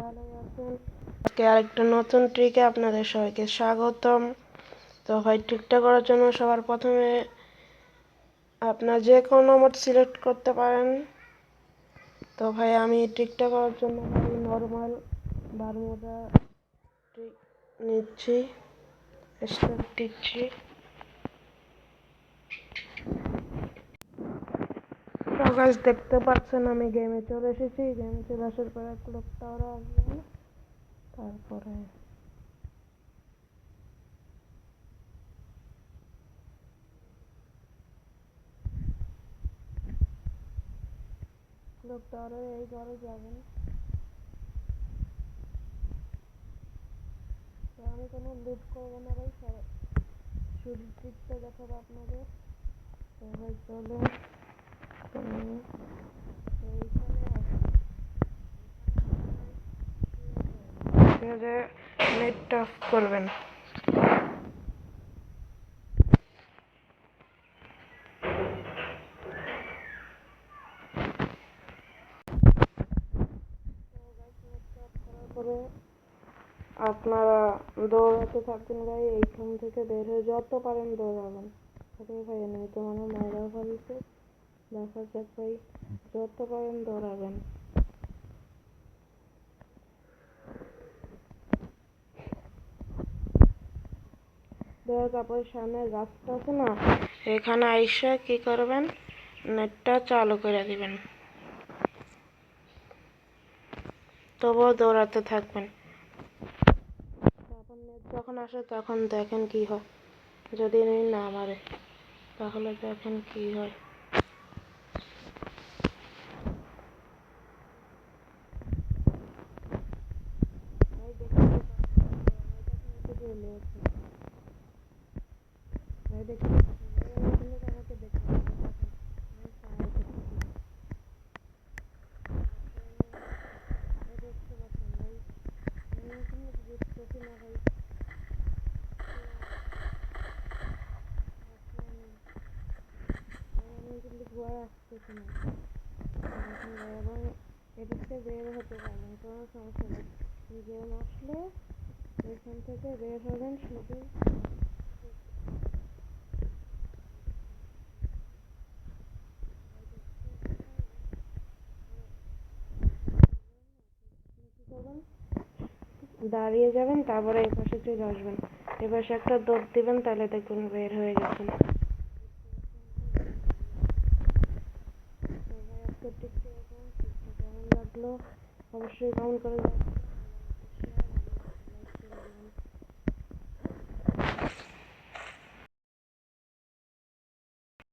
ভালোই আছেন? আজকে আরেকটা নতুন ট্রিকে আপনাদের সবাইকে স্বাগতম। তো ভাই, ট্রিকটা করার জন্য সবার প্রথমে আপনার যে কোনো মোড সিলেক্ট করতে পারেন। তো ভাই, আমি ট্রিকটা করার জন্য ভাই নর্মাল বারমুডা ট্রিক নিচ্ছি, স্টার্ট দিচ্ছি। তো গাইস, দেখতে পাচ্ছেন আমি গেমে চলে এসেছি। গেমে চলে আসার পরে ক্লক টাওয়ারে আসবেন, তারপরে ক্লক টাওয়ারে এই ঘরে যাবেন। তো আমি কোনো লুট করবো না ভাই, শুধু ট্রিকটা দেখাবো আপনাদের। তো ভাই চলুন, এইখানে নেটটা অফ করবেন। তারপরে আপনারা দৌড়াতে থাকবেন ভাই, এইখান থেকে বের হয়ে যত পারেন দৌড়াবেন। আরে ভাই, এমনি তো মানে মারা ফেলছে, দেখা যাক ভাই, যত পারেন দৌড়াবেন। তারপরে সামনে গাছটা আছে না, এখানে আইসা কি করবেন, নেটটা চালু করে দিবেন, তবুও দৌড়াতে থাকবেন। তারপর নেট যখন আসে তখন দেখেন কি হয়। যদি না মারে তাহলে দেখেন কি হয়। ভাই দেখুন, আমাকে দেখতে দেখতে পাচ্ছেন ভাই, আমি এখানে বুঝতেছি না ভাই। আমি কিন্তু ভয় আসতেছি না দেখুন ভাই, এবং এটাতে বের হতে পারবেন, কোনো সমস্যা নেই। গেম আসলে এখান থেকে বের হবেন শুধু। দাঁড়িয়ে যাবেন, তারপরে এই পাশে চলে আসবেন, এই পাশে একটা দৌড় দিবেন, তাহলে দেখবেন বের হয়ে গেছেন। আজকের টিপসটা কেমন লাগলো অবশ্যই কমেন্ট করে